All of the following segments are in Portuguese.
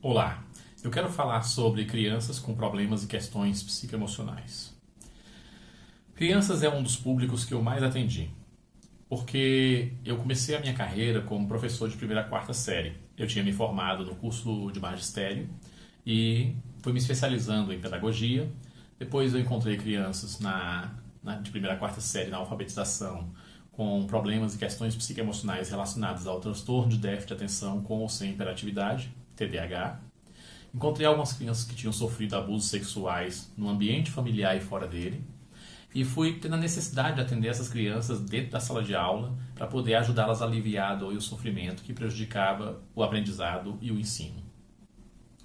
Olá, eu quero falar sobre crianças com problemas e questões psicoemocionais. Crianças é um dos públicos que eu mais atendi, porque eu comecei a minha carreira como professor de primeira a quarta série. Eu tinha me formado no curso de magistério e fui me especializando em pedagogia. Depois eu encontrei crianças de primeira a quarta série na alfabetização com problemas e questões psicoemocionais relacionadas ao transtorno de déficit de atenção com ou sem hiperatividade, TDAH. Encontrei algumas crianças que tinham sofrido abusos sexuais no ambiente familiar e fora dele. E fui tendo a necessidade de atender essas crianças dentro da sala de aula para poder ajudá-las a aliviar a dor e o sofrimento que prejudicava o aprendizado e o ensino.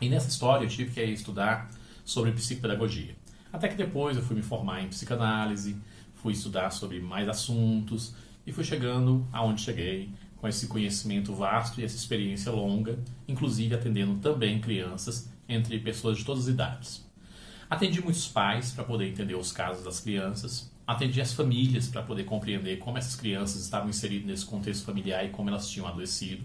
E nessa história eu tive que estudar sobre psicopedagogia. Até que depois eu fui me formar em psicanálise, fui estudar sobre mais assuntos e fui chegando aonde cheguei com esse conhecimento vasto e essa experiência longa, inclusive atendendo também crianças entre pessoas de todas as idades. Atendi muitos pais para poder entender os casos das crianças, atendi as famílias para poder compreender como essas crianças estavam inseridas nesse contexto familiar e como elas tinham adoecido.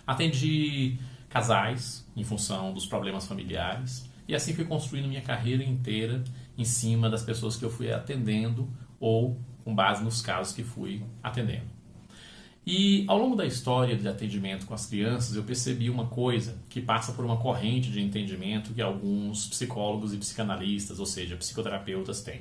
Atendi casais em função dos problemas familiares e assim fui construindo minha carreira inteira em cima das pessoas que eu fui atendendo ou com base nos casos que fui atendendo. E ao longo da história de atendimento com as crianças, eu percebi uma coisa que passa por uma corrente de entendimento que alguns psicólogos e psicanalistas, ou seja, psicoterapeutas, têm.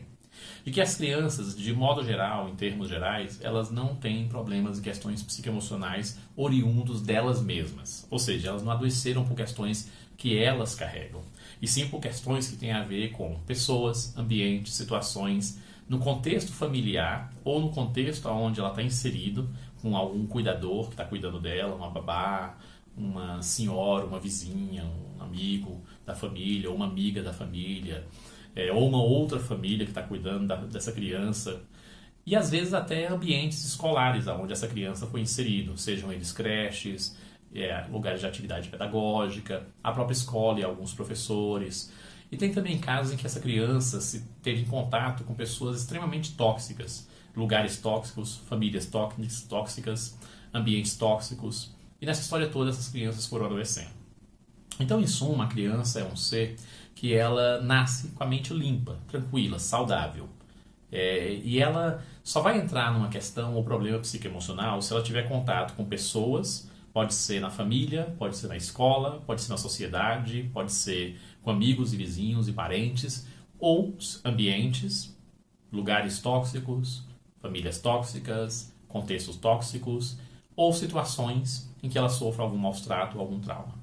De que as crianças, de modo geral, em termos gerais, elas não têm problemas e questões psicoemocionais oriundos delas mesmas. Ou seja, elas não adoeceram por questões que elas carregam, e sim por questões que têm a ver com pessoas, ambientes, situações, no contexto familiar ou no contexto onde ela está inserido, com algum cuidador que está cuidando dela, uma babá, uma senhora, uma vizinha, um amigo da família, ou uma amiga da família, ou uma outra família que está cuidando dessa criança. E às vezes até ambientes escolares onde essa criança foi inserida, sejam eles creches, lugares de atividade pedagógica, a própria escola e alguns professores. E tem também casos em que essa criança teve em contato com pessoas extremamente tóxicas, lugares tóxicos, famílias tóxicas, ambientes tóxicos. E nessa história toda essas crianças foram adoecendo. Então, em suma, a criança é um ser que ela nasce com a mente limpa, tranquila, saudável. E ela só vai entrar numa questão ou problema psicoemocional se ela tiver contato com pessoas, pode ser na família, pode ser na escola, pode ser na sociedade, pode ser com amigos e vizinhos e parentes, ou ambientes, lugares tóxicos, famílias tóxicas, contextos tóxicos, ou situações em que ela sofre algum maus-trato ou algum trauma.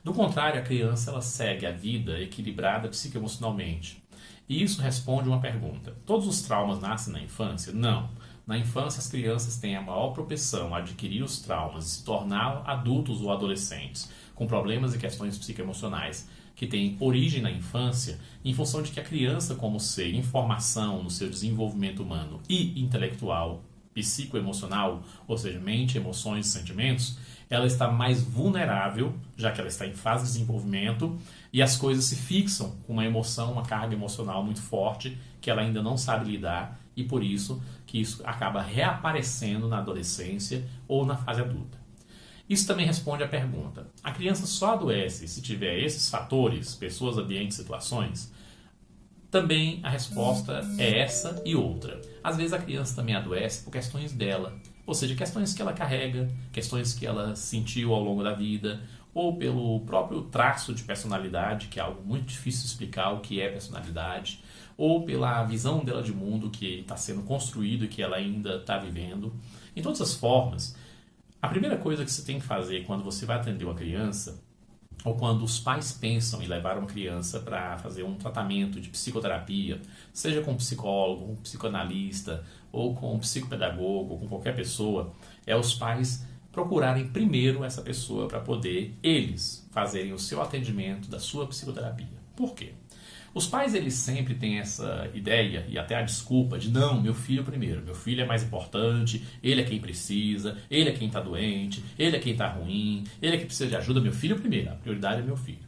Do contrário, a criança ela segue a vida equilibrada psicoemocionalmente. E isso responde uma pergunta. Todos os traumas nascem na infância? Não. Na infância, as crianças têm a maior propensão a adquirir os traumas e se tornar adultos ou adolescentes com problemas e questões psicoemocionais que têm origem na infância, em função de que a criança, como ser em formação no seu desenvolvimento humano e intelectual, psicoemocional, ou seja, mente, emoções e sentimentos, ela está mais vulnerável, já que ela está em fase de desenvolvimento, e as coisas se fixam com uma emoção, uma carga emocional muito forte, que ela ainda não sabe lidar, e por isso que isso acaba reaparecendo na adolescência ou na fase adulta. Isso também responde à pergunta: a criança só adoece se tiver esses fatores, pessoas, ambientes, situações? Também a resposta é essa e outra. Às vezes a criança também adoece por questões dela, ou seja, questões que ela carrega, questões que ela sentiu ao longo da vida, ou pelo próprio traço de personalidade, que é algo muito difícil de explicar o que é personalidade, ou pela visão dela de mundo que está sendo construído e que ela ainda está vivendo. Em todas as formas, a primeira coisa que você tem que fazer quando você vai atender uma criança, ou quando os pais pensam em levar uma criança para fazer um tratamento de psicoterapia, seja com um psicólogo, um psicoanalista, ou com um psicopedagogo, ou com qualquer pessoa, é os pais procurarem primeiro essa pessoa para poder eles fazerem o seu atendimento da sua psicoterapia. Por quê? Os pais, eles sempre têm essa ideia e até a desculpa de não, meu filho primeiro, meu filho é mais importante, ele é quem precisa, ele é quem está doente, ele é quem está ruim, ele é quem precisa de ajuda, meu filho primeiro, a prioridade é meu filho.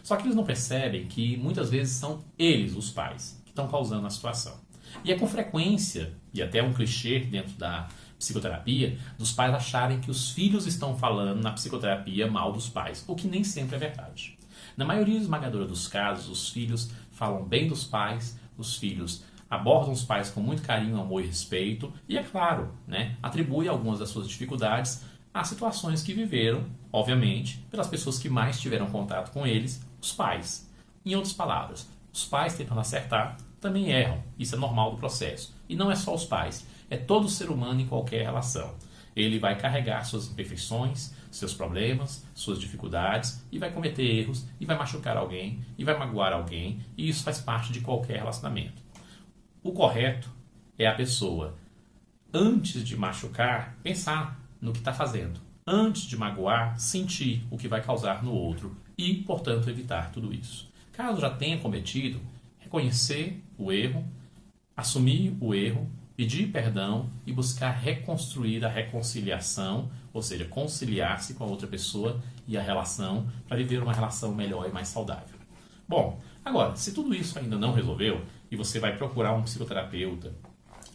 Só que eles não percebem que muitas vezes são eles, os pais, que estão causando a situação. E é com frequência, e até um clichê dentro da psicoterapia, dos pais acharem que os filhos estão falando na psicoterapia mal dos pais, o que nem sempre é verdade. Na maioria esmagadora dos casos, os filhos falam bem dos pais, os filhos abordam os pais com muito carinho, amor e respeito e, é claro, atribui algumas das suas dificuldades às situações que viveram, obviamente, pelas pessoas que mais tiveram contato com eles, os pais. Em outras palavras, os pais tentando acertar também erram, isso é normal do processo. E não é só os pais, é todo ser humano em qualquer relação. Ele vai carregar suas imperfeições, seus problemas, suas dificuldades e vai cometer erros e vai machucar alguém e vai magoar alguém e isso faz parte de qualquer relacionamento. O correto é a pessoa, antes de machucar, pensar no que está fazendo. Antes de magoar, sentir o que vai causar no outro e, portanto, evitar tudo isso. Caso já tenha cometido, reconhecer o erro, assumir o erro, pedir perdão e buscar reconstruir a reconciliação, ou seja, conciliar-se com a outra pessoa e a relação para viver uma relação melhor e mais saudável. Bom, agora, se tudo isso ainda não resolveu e você vai procurar um psicoterapeuta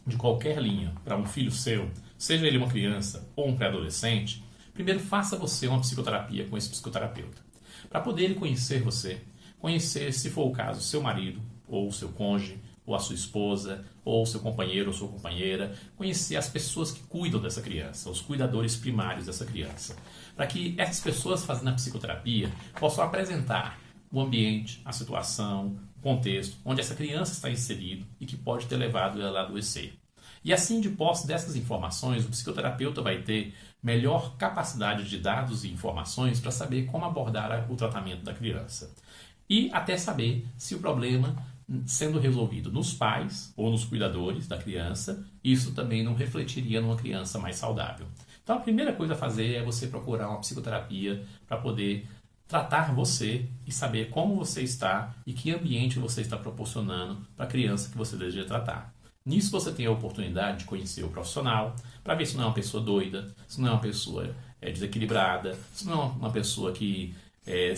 de qualquer linha para um filho seu, seja ele uma criança ou um pré-adolescente, primeiro faça você uma psicoterapia com esse psicoterapeuta. Para poder ele conhecer você, conhecer, se for o caso, seu marido ou seu cônjuge, ou a sua esposa, ou seu companheiro ou sua companheira, conhecer as pessoas que cuidam dessa criança, os cuidadores primários dessa criança, para que essas pessoas fazendo a psicoterapia possam apresentar o ambiente, a situação, o contexto onde essa criança está inserida e que pode ter levado ela a adoecer. E assim, de posse dessas informações, o psicoterapeuta vai ter melhor capacidade de dados e informações para saber como abordar o tratamento da criança. E até saber se o problema sendo resolvido nos pais ou nos cuidadores da criança, isso também não refletiria numa criança mais saudável. Então a primeira coisa a fazer é você procurar uma psicoterapia para poder tratar você e saber como você está e que ambiente você está proporcionando para a criança que você deseja tratar. Nisso você tem a oportunidade de conhecer o profissional para ver se não é uma pessoa doida, se não é uma pessoa desequilibrada, se não é uma pessoa que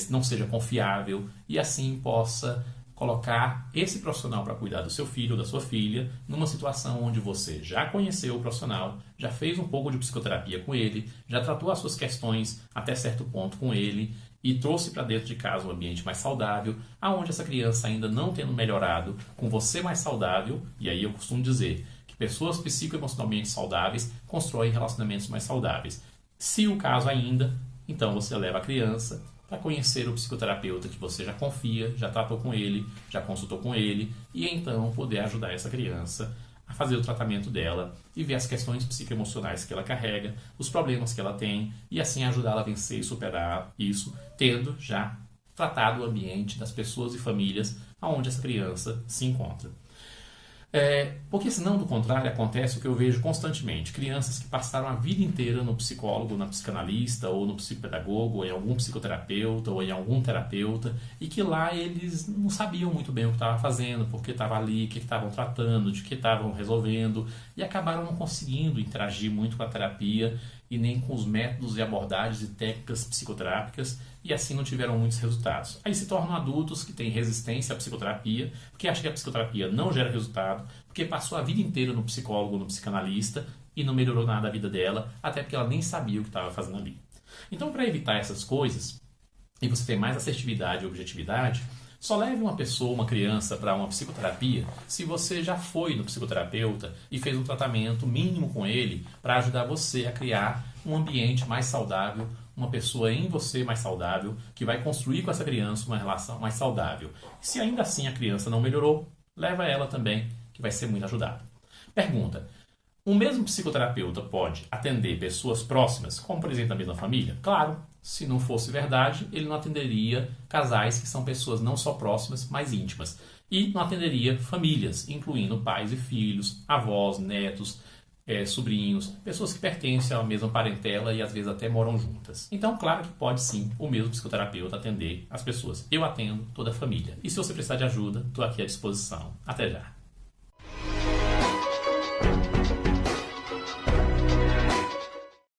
não seja confiável e assim possa colocar esse profissional para cuidar do seu filho ou da sua filha numa situação onde você já conheceu o profissional, já fez um pouco de psicoterapia com ele, já tratou as suas questões até certo ponto com ele e trouxe para dentro de casa um ambiente mais saudável, aonde essa criança ainda não tendo melhorado, com você mais saudável, e aí eu costumo dizer que pessoas psicoemocionalmente saudáveis constroem relacionamentos mais saudáveis. Se o caso ainda, então você leva a criança para conhecer o psicoterapeuta que você já confia, já tratou com ele, já consultou com ele, e então poder ajudar essa criança a fazer o tratamento dela e ver as questões psicoemocionais que ela carrega, os problemas que ela tem, e assim ajudá-la a vencer e superar isso, tendo já tratado o ambiente das pessoas e famílias onde essa criança se encontra. Porque senão, do contrário, acontece o que eu vejo constantemente. Crianças que passaram a vida inteira no psicólogo, na psicanalista, ou no psicopedagogo, ou em algum psicoterapeuta, ou em algum terapeuta, e que lá eles não sabiam muito bem o que estavam fazendo, porque estavam ali, o que estavam tratando, de que estavam resolvendo, e acabaram não conseguindo interagir muito com a terapia, e nem com os métodos e abordagens e técnicas psicoterápicas, e assim não tiveram muitos resultados. Aí se tornam adultos que têm resistência à psicoterapia, porque acham que a psicoterapia não gera resultado, porque passou a vida inteira no psicólogo, no psicanalista, e não melhorou nada a vida dela, até porque ela nem sabia o que estava fazendo ali. Então, para evitar essas coisas, e você ter mais assertividade e objetividade, só leve uma pessoa, uma criança, para uma psicoterapia se você já foi no psicoterapeuta e fez um tratamento mínimo com ele para ajudar você a criar um ambiente mais saudável, uma pessoa em você mais saudável, que vai construir com essa criança uma relação mais saudável. Se ainda assim a criança não melhorou, leva ela também, que vai ser muito ajudada. Pergunta: o mesmo psicoterapeuta pode atender pessoas próximas, como por exemplo a mesma família? Claro, se não fosse verdade, ele não atenderia casais que são pessoas não só próximas, mas íntimas. E não atenderia famílias, incluindo pais e filhos, avós, netos, sobrinhos, pessoas que pertencem à mesma parentela e às vezes até moram juntas. Então, claro que pode sim o mesmo psicoterapeuta atender as pessoas. Eu atendo toda a família. E se você precisar de ajuda, estou aqui à disposição. Até já!